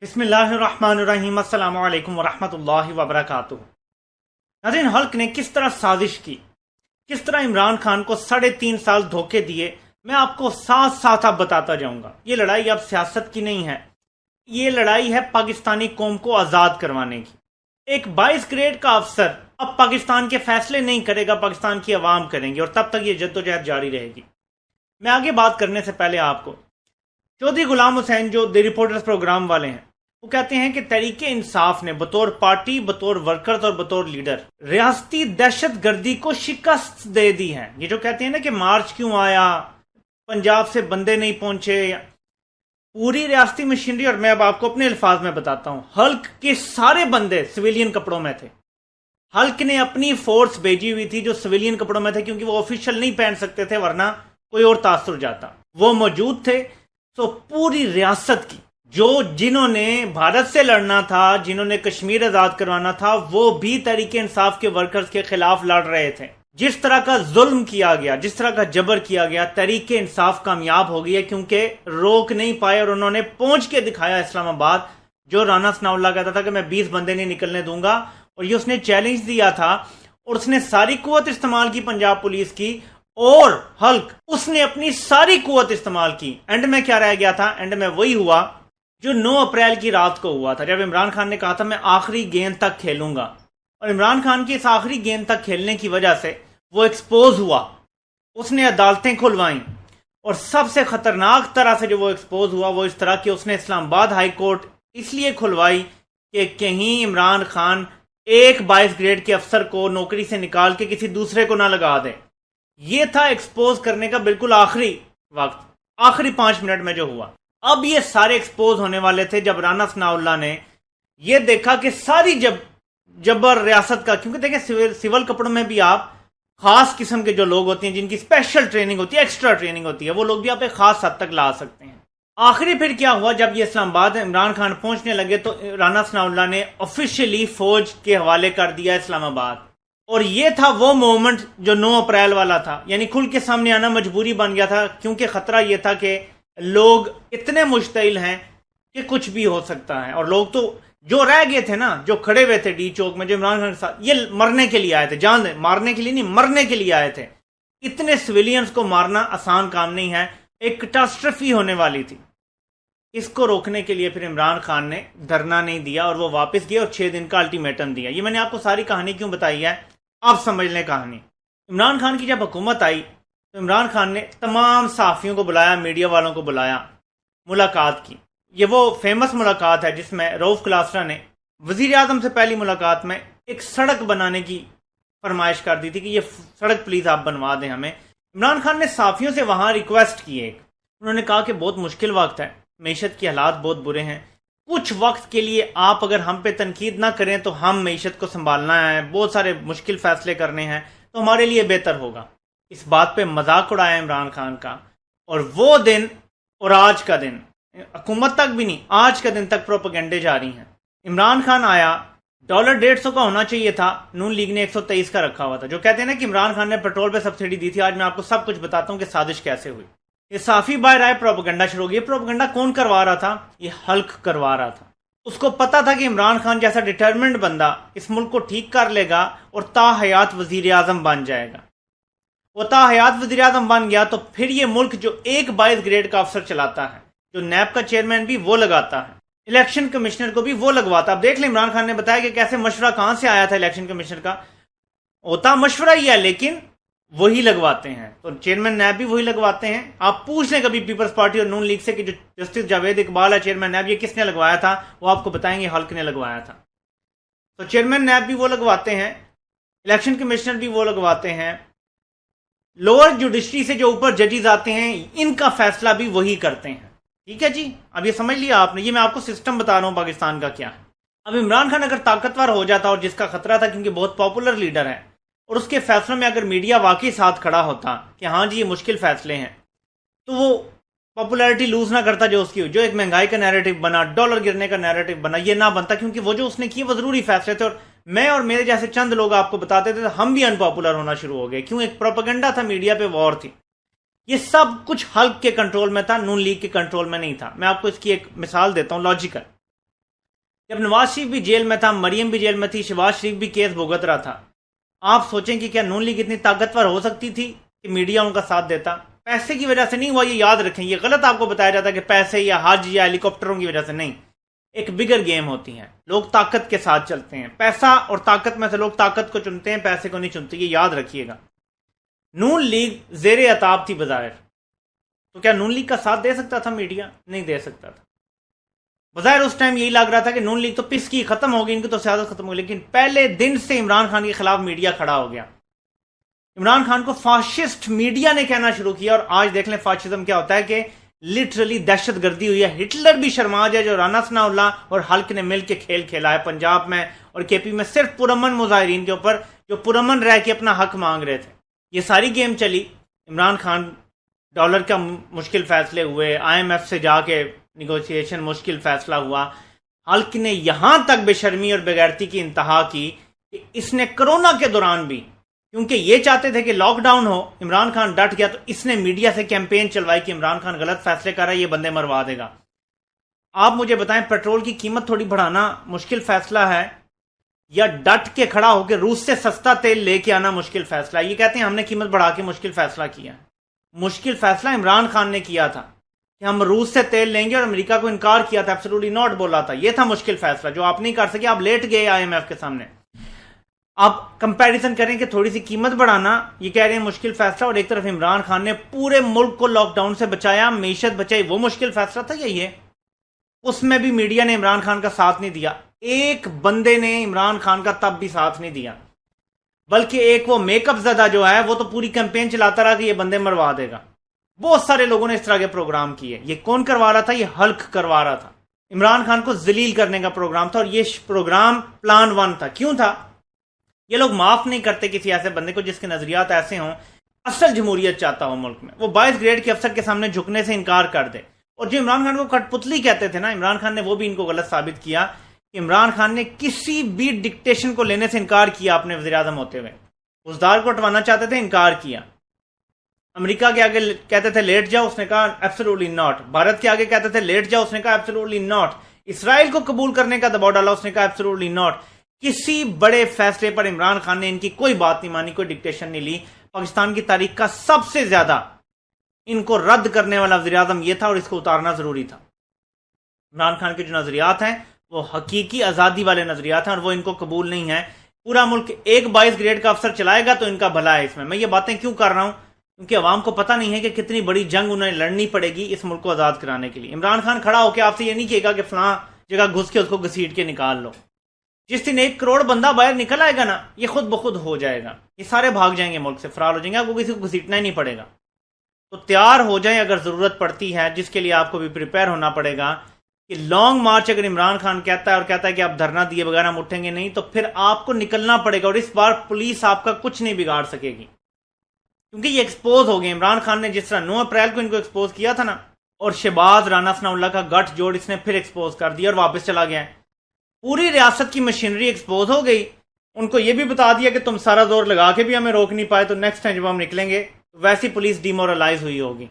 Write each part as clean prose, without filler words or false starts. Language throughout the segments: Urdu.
بسم اللہ الرحمن الرحیم۔ السلام علیکم ورحمۃ اللہ وبرکاتہ۔ ناظرین، حلق نے کس طرح سازش کی، کس طرح عمران خان کو 3.5 سال دھوکے دیے، میں آپ کو ساتھ ساتھ اب بتاتا جاؤں گا۔ یہ لڑائی اب سیاست کی نہیں ہے، یہ لڑائی ہے پاکستانی قوم کو آزاد کروانے کی۔ ایک 22 گریڈ کا افسر اب پاکستان کے فیصلے نہیں کرے گا، پاکستان کی عوام کریں گے، اور تب تک یہ جدوجہد جاری رہے گی۔ میں آگے بات کرنے سے پہلے آپ کو چودھری غلام حسین جو دی رپورٹرز پروگرام والے ہیں، وہ کہتے ہیں کہ تحریک انصاف نے بطور پارٹی، بطور ورکرز اور بطور لیڈر ریاستی دہشت گردی کو شکست دے دی ہے۔ یہ جو کہتے ہیں نا کہ مارچ کیوں آیا، پنجاب سے بندے نہیں پہنچے، پوری ریاستی مشینری، اور میں اب آپ کو اپنے الفاظ میں بتاتا ہوں، حلق کے سارے بندے سویلین کپڑوں میں تھے۔ حلق نے اپنی فورس بھیجی ہوئی تھی جو سویلین کپڑوں میں تھے، کیونکہ وہ آفیشیل نہیں پہن سکتے تھے ورنہ کوئی اور تاثر جاتا۔ وہ موجود تھے۔ تو پوری ریاست کی جنہوں نے بھارت سے لڑنا تھا، جنہوں نے کشمیر آزاد کروانا تھا، وہ بھی تحریک انصاف کے ورکرز کے خلاف لڑ رہے تھے۔ جس طرح کا ظلم کیا گیا، جس طرح کا جبر کیا گیا، تحریک انصاف کامیاب ہو گئی ہے، کیونکہ روک نہیں پائے اور انہوں نے پہنچ کے دکھایا اسلام آباد۔ جو رانا ثناء اللہ کہتا تھا کہ میں 20 بندے نہیں نکلنے دوں گا، اور یہ اس نے چیلنج دیا تھا، اور اس نے ساری قوت استعمال کی پنجاب پولیس کی، اور حلق اس نے اپنی ساری قوت استعمال کی۔ اینڈ میں کیا رہ گیا تھا؟ اینڈ میں وہی ہوا جو 9 اپریل کی رات کو ہوا تھا، جب عمران خان نے کہا تھا میں آخری گیند تک کھیلوں گا، اور عمران خان کی اس آخری گیند تک کھیلنے کی وجہ سے وہ ایکسپوز ہوا۔ اس نے عدالتیں کھلوائیں، اور سب سے خطرناک طرح سے جو وہ ایکسپوز ہوا وہ اس طرح کہ اس نے اسلام آباد ہائی کورٹ اس لیے کھلوائی کہ کہیں عمران خان ایک 22 گریڈ کے افسر کو نوکری سے نکال کے کسی دوسرے کو نہ لگا دے۔ یہ تھا ایکسپوز کرنے کا بالکل آخری وقت، آخری 5 منٹ میں جو ہوا۔ اب یہ سارے ایکسپوز ہونے والے تھے جب رانا ثناء اللہ نے یہ دیکھا کہ ساری جبر ریاست کا، کیونکہ دیکھیں سول کپڑوں میں بھی آپ خاص قسم کے جو لوگ ہوتے ہیں جن کی اسپیشل ٹریننگ ہوتی ہے، ایکسٹرا ٹریننگ ہوتی ہے، وہ لوگ بھی آپ ایک خاص حد تک لا سکتے ہیں۔ آخری پھر کیا ہوا، جب یہ اسلام آباد عمران خان پہنچنے لگے تو رانا ثناء اللہ نے آفیشیلی فوج کے حوالے کر دیا اسلام آباد۔ اور یہ تھا وہ مومنٹ جو 9 اپریل والا تھا، یعنی کھل کے سامنے آنا مجبوری بن گیا تھا، کیونکہ خطرہ یہ تھا کہ لوگ اتنے مشتعل ہیں کہ کچھ بھی ہو سکتا ہے۔ اور لوگ تو جو رہ گئے تھے نا، جو کھڑے ہوئے تھے ڈی چوک میں، جو عمران خان کے ساتھ، یہ مرنے کے لیے آئے تھے، جان مارنے کے لیے نہیں، مرنے کے لیے آئے تھے۔ اتنے سویلینز کو مارنا آسان کام نہیں ہے، ایک کیٹاسٹرفی ہونے والی تھی۔ اس کو روکنے کے لیے پھر عمران خان نے دھرنا نہیں دیا، اور وہ واپس گئے اور 6 دن کا الٹیمیٹم دیا۔ یہ میں نے آپ کو ساری کہانی کیوں بتائی ہے، اب سمجھ لیں کہانی۔ عمران خان کی جب حکومت آئی تو عمران خان نے تمام صحافیوں کو بلایا، میڈیا والوں کو بلایا، ملاقات کی۔ یہ وہ فیمس ملاقات ہے جس میں رؤف کلاسرا نے وزیر اعظم سے پہلی ملاقات میں ایک سڑک بنانے کی فرمائش کر دی تھی کہ یہ سڑک پلیز آپ بنوا دیں ہمیں۔ عمران خان نے صحافیوں سے وہاں ریکویسٹ کی، انہوں نے کہا کہ بہت مشکل وقت ہے، معیشت کے حالات بہت برے ہیں، کچھ وقت کے لیے آپ اگر ہم پہ تنقید نہ کریں تو ہم معیشت کو سنبھالنا ہے، بہت سارے مشکل فیصلے کرنے ہیں، تو ہمارے لیے بہتر ہوگا۔ اس بات پہ مذاق اڑایا عمران خان کا، اور وہ دن اور آج کا دن، حکومت تک بھی نہیں، آج کا دن تک پروپیگنڈے جاری ہیں۔ عمران خان آیا، $150 کا ہونا چاہیے تھا، نون لیگ نے 123 کا رکھا ہوا تھا۔ جو کہتے ہیں نا کہ عمران خان نے پیٹرول پہ سبسڈی دی تھی، آج میں آپ کو سب کچھ بتاتا ہوں کہ سازش کیسے ہوئی۔ یہ صحافی باہر آئے، پروپیگنڈا شروع ہو گیا۔ پروپیگنڈا کون کروا رہا تھا؟ یہ حلق کروا رہا تھا۔ اس کو پتا تھا کہ عمران خان جیسا ڈٹرمنٹ بندہ اس ملک کو ٹھیک کر لے گا اور تا حیات وزیر اعظم بن جائے گا۔ وہ تا حیات وزیر اعظم بن گیا تو پھر یہ ملک جو ایک 22 گریڈ کا افسر چلاتا ہے، جو نیب کا چیئرمین بھی وہ لگاتا ہے، الیکشن کمشنر کو بھی وہ لگواتا۔ اب دیکھ لیں عمران خان نے بتایا کہ کیسے مشورہ کہاں سے آیا تھا الیکشن کمشنر کا، ہوتا مشورہ ہی ہے لیکن وہی لگواتے ہیں، تو چیئرمین نیب بھی وہی لگواتے ہیں۔ آپ پوچھ لیں کبھی پیپلز پارٹی اور نون لیگ سے کہ جو جسٹس جاوید اقبال ہے چیئرمین نیب، یہ کس نے لگوایا تھا، وہ آپ کو بتائیں گے حلق نے لگوایا تھا۔ تو چیئرمین نیب بھی وہ لگواتے ہیں، الیکشن کمشنر بھی وہ لگواتے ہیں، لوور جوڈیشری سے جو اوپر ججز آتے ہیں ان کا فیصلہ بھی وہی کرتے ہیں۔ ٹھیک ہے جی، اب یہ سمجھ لیا آپ نے، یہ میں آپ کو سسٹم بتا رہا ہوں پاکستان کا کیا ہے۔ اب عمران خان اگر طاقتور ہو جاتا، اور جس کا خطرہ تھا کیونکہ بہت پاپولر لیڈر ہے، اور اس کے فیصلوں میں اگر میڈیا واقعی ساتھ کھڑا ہوتا کہ ہاں جی یہ مشکل فیصلے ہیں، تو وہ پاپولیرٹی لوز نہ کرتا جو اس کی، جو ایک مہنگائی کا نیریٹو بنا، ڈالر گرنے کا نیریٹو بنا، یہ نہ بنتا، کیونکہ وہ جو اس نے کیے وہ ضروری فیصلے تھے، اور میں اور میرے جیسے چند لوگ آپ کو بتاتے تھے تو ہم بھی ان پاپولر ہونا شروع ہو گئے، کیوں؟ ایک پروپیگنڈا تھا، میڈیا پہ وار تھی۔ یہ سب کچھ حلق کے کنٹرول میں تھا، نون لیگ کے کنٹرول میں نہیں تھا۔ میں آپ کو اس کی ایک مثال دیتا ہوں لاجیکل۔ جب نواز شریف بھی جیل میں تھا، مریم بھی جیل میں تھی، شہباز شریف بھی کیس بھگت رہا تھا، آپ سوچیں کہ کیا نون لیگ اتنی طاقتور ہو سکتی تھی کہ میڈیا ان کا ساتھ دیتا؟ پیسے کی وجہ سے نہیں ہوا، یہ یاد رکھیں، یہ غلط آپ کو بتایا جاتا ہے کہ پیسے یا حج یا ہیلی کاپٹروں کی وجہ سے نہیں، ایک بگر گیم ہوتی ہے، لوگ طاقت کے ساتھ چلتے ہیں، پیسہ اور طاقت میں سے لوگ طاقت کو چنتے ہیں، پیسے کو نہیں چنتے، یہ یاد رکھیے گا۔ نون لیگ زیر عتاب تھی بظاہر، تو کیا نون لیگ کا ساتھ دے سکتا تھا میڈیا؟ نہیں دے سکتا تھا۔ بظاہر اس ٹائم یہی لگ رہا تھا کہ نون لیگ تو پس کی ختم ہوگی، ان کی تو سیاست ختم ہوگی، لیکن پہلے دن سے عمران خان کے خلاف میڈیا کھڑا ہو گیا۔ عمران خان کو فاشسٹ میڈیا نے کہنا شروع کیا، اور آج دیکھ لیں فاشزم کیا ہوتا ہے کہ لٹرلی دہشت گردی ہوئی ہے۔ ہٹلر بھی شرما جائے جو رانا ثناء اللہ اور حلق نے مل کے کھیل کھیلا ہے پنجاب میں اور کے پی میں، صرف پرامن مظاہرین کے اوپر جو پرامن رہ کے اپنا حق مانگ رہے تھے۔ یہ ساری گیم چلی، عمران خان ڈالر کا مشکل فیصلے ہوئے، آئی ایم ایف سے جا کے نیگوشیشن مشکل فیصلہ ہوا، حلق نے یہاں تک بے شرمی اور بےغیرتی کی انتہا کی کہ اس نے کرونا کے دوران بھی، کیونکہ یہ چاہتے تھے کہ لاک ڈاؤن ہو، عمران خان ڈٹ گیا، تو اس نے میڈیا سے کیمپین چلوائی کہ عمران خان غلط فیصلے کر رہا ہے، یہ بندے مروا دے گا۔ آپ مجھے بتائیں، پیٹرول کی قیمت تھوڑی بڑھانا مشکل فیصلہ ہے یا ڈٹ کے کھڑا ہو کے روس سے سستا تیل لے کے آنا مشکل فیصلہ ہے؟ یہ کہتے ہیں ہم نے قیمت بڑھا کے مشکل فیصلہ کیا۔ مشکل فیصلہ عمران خان نے کیا تھا کہ ہم روس سے تیل لیں گے، اور امریکہ کو انکار کیا تھا، ایبسولوٹلی ناٹ بولا تھا، یہ تھا مشکل فیصلہ جو آپ نہیں کر سکے، آپ لیٹ گئے آئی ایم ایف کے سامنے۔ آپ کمپیریزن کریں کہ تھوڑی سی قیمت بڑھانا، یہ کہہ رہے ہیں مشکل فیصلہ، اور ایک طرف عمران خان نے پورے ملک کو لاک ڈاؤن سے بچایا، معیشت بچائی، وہ مشکل فیصلہ تھا یا یہ؟ اس میں بھی میڈیا نے عمران خان کا ساتھ نہیں دیا، ایک بندے نے عمران خان کا تب بھی ساتھ نہیں دیا، بلکہ ایک وہ میک اپ زدہ جو ہے وہ تو پوری کیمپین چلاتا رہا کہ یہ بندے مروا دے گا۔ بہت سارے لوگوں نے اس طرح کے پروگرام کیے۔ یہ کون کروا رہا تھا؟ یہ حلق کروا رہا تھا، عمران خان کو ذلیل کرنے کا پروگرام تھا، اور یہ پروگرام پلان 1 تھا۔ کیوں تھا؟ یہ لوگ معاف نہیں کرتے کسی ایسے بندے کو جس کے نظریات ایسے ہوں، اصل جمہوریت چاہتا ہو ملک میں، وہ 22 گریڈ کے افسر کے سامنے جھکنے سے انکار کر دے۔ اور جو عمران خان کو کٹ پتلی کہتے تھے نا، عمران خان نے وہ بھی ان کو غلط ثابت کیا کہ عمران خان نے کسی بھی ڈکٹیشن کو لینے سے انکار کیا اپنے وزیر اعظم ہوتے ہوئے۔ بزدار کو ہٹوانا چاہتے تھے، انکار کیا۔ امریکہ کے آگے کہتے تھے لیٹ جاؤ، اس نے کہا ایبسولوٹلی ناٹ۔ بھارت کے آگے کہتے تھے لیٹ جاؤ، اس نے کہا ایبسولوٹلی ناٹ۔ اسرائیل کو قبول کرنے کا دباؤ ڈالا، اس نے کہا ایبسولوٹلی ناٹ۔ کسی بڑے فیصلے پر عمران خان نے ان کی کوئی بات نہیں مانی، کوئی ڈکٹیشن نہیں لی۔ پاکستان کی تاریخ کا سب سے زیادہ ان کو رد کرنے والا وزیر اعظم یہ تھا، اور اس کو اتارنا ضروری تھا۔ عمران خان کے جو نظریات ہیں وہ حقیقی آزادی والے نظریات ہیں، اور وہ ان کو قبول نہیں ہیں۔ پورا ملک ایک 22 گریڈ کا افسر چلائے گا تو ان کا بھلا ہے۔ اس میں یہ باتیں کیوں کر رہا ہوں؟ کیونکہ عوام کو پتہ نہیں ہے کہ کتنی بڑی جنگ انہیں لڑنی پڑے گی اس ملک کو آزاد کرانے کے لیے۔ عمران خان کھڑا ہو کے آپ سے یہ نہیں کہے گا کہ فلاں جگہ گھس کے اس کو گھسیٹ کے نکال لو۔ جس دن 1 کروڑ بندہ باہر نکل آئے گا نا، یہ خود بخود ہو جائے گا، یہ سارے بھاگ جائیں گے، ملک سے فرار ہو جائیں گے، آپ کو کسی کو گھسیٹنا ہی نہیں پڑے گا۔ تو تیار ہو جائیں اگر ضرورت پڑتی ہے، جس کے لیے آپ کو بھی پریپیئر ہونا پڑے گا کہ لانگ مارچ اگر عمران خان کہتا ہے اور کہتا ہے کہ آپ دھرنا دیے بغیر ہم اٹھیں گے نہیں، تو پھر آپ کو نکلنا پڑے گا، اور اس بار پولیس آپ کا کچھ نہیں بگاڑ سکے گی، کیونکہ یہ ایکسپوز ہو گئے۔ عمران خان نے جس طرح 9 اپریل کو ان کو ایکسپوز کیا تھا نا، اور شہباز رانا ثناء اللہ کا گٹھ جوڑ اس نے پھر ایکسپوز کر دیا اور واپس چلا گیا ہے۔ پوری ریاست کی مشینری ایکسپوز ہو گئی۔ ان کو یہ بھی بتا دیا کہ تم سارا زور لگا کے بھی ہمیں روک نہیں پائے، تو نیکسٹ ٹائم جب ہم نکلیں گے ویسی پولیس ڈی مورلائز ہوئی ہوگی،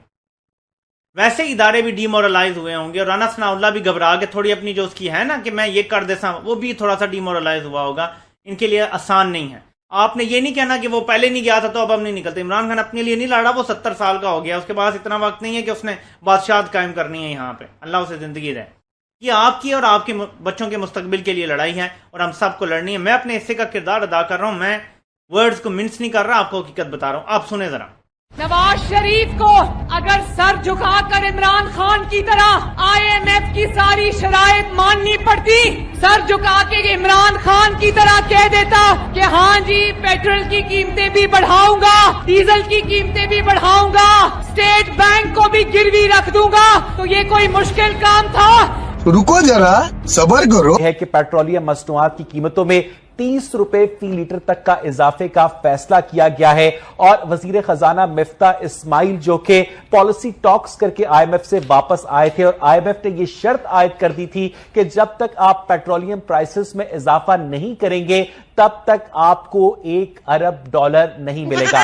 ویسے ادارے بھی ڈی مورلائز ہوئے ہوں گے، اور رانا ثناء اللہ بھی گھبرا کے تھوڑی اپنی جو اس کی ہے نا کہ میں یہ کر دیتا ہوں، وہ بھی تھوڑا سا ڈی مورلائز ہوا ہوگا۔ ان کے لیے آسان نہیں ہے۔ آپ نے یہ نہیں کہنا کہ وہ پہلے نہیں گیا تھا تو اب ہم نہیں نکلتے۔ عمران خان اپنے لیے نہیں لڑا، وہ 70 سال کا ہو گیا، اس کے پاس اتنا وقت نہیں ہے کہ اس نے بادشاہت قائم کرنی ہے یہاں پہ، اللہ اسے زندگی دے۔ یہ آپ کی اور آپ کے بچوں کے مستقبل کے لیے لڑائی ہے، اور ہم سب کو لڑنی ہے۔ میں اپنے حصے کا کردار ادا کر رہا ہوں، میں ورڈز کو منس نہیں کر رہا، آپ کو حقیقت بتا رہا ہوں۔ آپ سنیں ذرا۔ نواز شریف کو اگر سر جھکا کر عمران خان کی طرح آئی ایم ایف کی ساری شرائط ماننی پڑتی، سر جھکا کے عمران خان کی طرح کہہ دیتا کہ ہاں جی پیٹرول کی قیمتیں بھی بڑھاؤں گا، ڈیزل کی قیمتیں بھی بڑھاؤں گا، اسٹیٹ بینک کو بھی گروی رکھ دوں گا، تو یہ کوئی مشکل کام تھا؟ رکو ذرا، صبر کرو۔ ہے کہ پیٹرولیم مصنوعات کی قیمتوں میں 30 روپے فی لیٹر تک کا اضافے کا فیصلہ کیا گیا ہے، اور وزیر خزانہ مفتاح اسماعیل جو کہ پالیسی ٹاکس کر کے آئی ایم ایف سے واپس آئے تھے، اور آئی ایم ایف نے یہ شرط عائد کر دی تھی کہ جب تک آپ پیٹرولیم پرائسز میں اضافہ نہیں کریں گے تب تک آپ کو $1 ارب نہیں ملے گا۔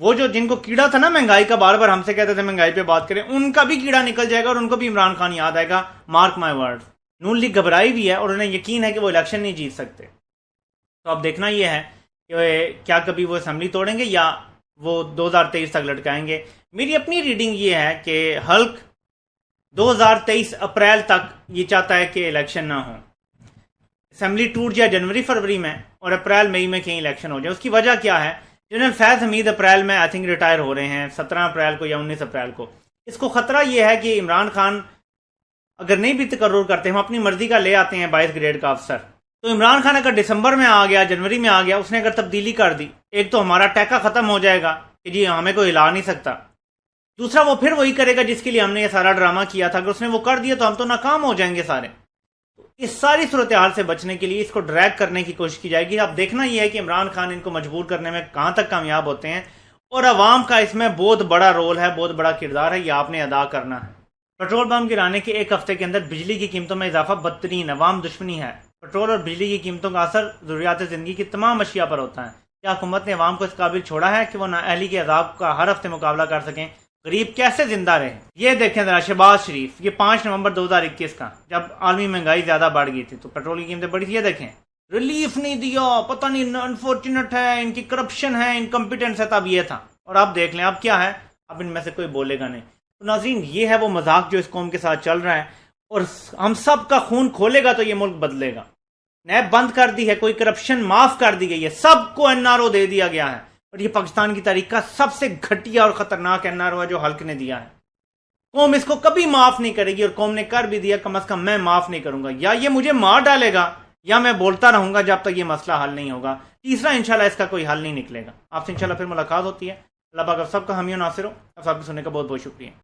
وہ جو جن کو کیڑا تھا نا مہنگائی کا، بار بار ہم سے کہتے تھے مہنگائی پہ بات کریں، ان کا بھی کیڑا نکل جائے گا اور ان کو بھی عمران خان یاد آئے گا. Mark my word. Noon League گھبرائی بھی ہے اور انہیں یقین ہے کہ وہ الیکشن نہیں جیت سکتے. تو اب دیکھنا یہ ہے کہ کیا کبھی وہ اسمبلی توڑیں گے یا وہ 2023 تک لٹکائیں گے. میری اپنی ریڈنگ یہ ہے کہ حلق 2023 اپریل تک یہ چاہتا ہے کہ الیکشن نہ ہو. اسمبلی ٹوٹ جائے جنوری فروری میں اور اپریل مئی میں کہیں الیکشن ہو جائے. اس کی وجہ کیا ہے؟ جنرل فیض حمید اپریل میں آئی تھنک ریٹائر ہو رہے ہیں، 17 اپریل کو یا 19 اپریل کو. اس کو خطرہ یہ ہے کہ عمران خان اگر نہیں بھی تقرر کرتے، ہم اپنی مرضی کا لے آتے ہیں 22 گریڈ کا افسر، تو عمران خان اگر دسمبر میں آ گیا، جنوری میں آ گیا، اس نے اگر تبدیلی کر دی، ایک تو ہمارا ٹیکا ختم ہو جائے گا کہ جی ہمیں کوئی ہلا نہیں سکتا. دوسرا وہ پھر وہی کرے گا جس کے لیے ہم نے یہ سارا ڈرامہ کیا تھا. اگر اس نے وہ کر دیا تو ہم تو ناکام ہو جائیں گے سارے. اس ساری صورتحال سے بچنے کے لیے اس کو ڈریگ کرنے کی کوشش کی جائے گی. اب دیکھنا یہ ہے کہ عمران خان ان کو مجبور کرنے میں کہاں تک کامیاب ہوتے ہیں، اور عوام کا اس میں بہت بڑا رول ہے، بہت بڑا کردار ہے، یہ آپ نے ادا کرنا ہے. پیٹرول پمپ گرانے کے ایک ہفتے کے اندر بجلی کی قیمتوں میں اضافہ بدترین عوام دشمنی ہے. پیٹرول اور بجلی کی قیمتوں کا اثر ضروریات زندگی کی تمام اشیاء پر ہوتا ہے. کیا حکومت نے عوام کو اس قابل چھوڑا ہے کہ وہ نااہلی کے عذاب کا ہر ہفتے مقابلہ کر سکیں؟ غریب کیسے زندہ رہے؟ یہ دیکھیں ذرا شہباز شریف، یہ 5 نومبر 2021 کا، جب عالمی مہنگائی زیادہ بڑھ گئی تھی تو پیٹرول کی قیمتیں بڑھی تھی. یہ دیکھیں، ریلیف نہیں دیا، پتہ نہیں انفارچونیٹ ہے، ان کی کرپشن ہے، انکمپیٹنس ہے، تب یہ تھا. اور اب دیکھ لیں اب کیا ہے، اب ان میں سے کوئی بولے گا نہیں. تو ناظرین، یہ ہے وہ مذاق جو اس قوم کے ساتھ چل رہا ہے، اور ہم سب کا خون کھولے گا تو یہ ملک بدلے گا. نیب بند کر دی ہے، کوئی کرپشن معاف کر دی گئی ہے، سب کو این آر او دے دیا گیا ہے، اور یہ پاکستان کی تاریخ کا سب سے گھٹیا اور خطرناک این آر او ہے جو حلق نے دیا ہے. قوم اس کو کبھی معاف نہیں کرے گی، اور قوم نے کر بھی دیا، کم از کم میں معاف نہیں کروں گا. یا یہ مجھے مار ڈالے گا یا میں بولتا رہوں گا جب تک یہ مسئلہ حل نہیں ہوگا. تیسرا انشاءاللہ اس کا کوئی حل نہیں نکلے گا. آپ سے انشاءاللہ پھر ملاقات ہوتی ہے. اللہ پاک آپ سب کا حامی و ناصر ہو. آپ سب کو سننے کا بہت بہت شکریہ.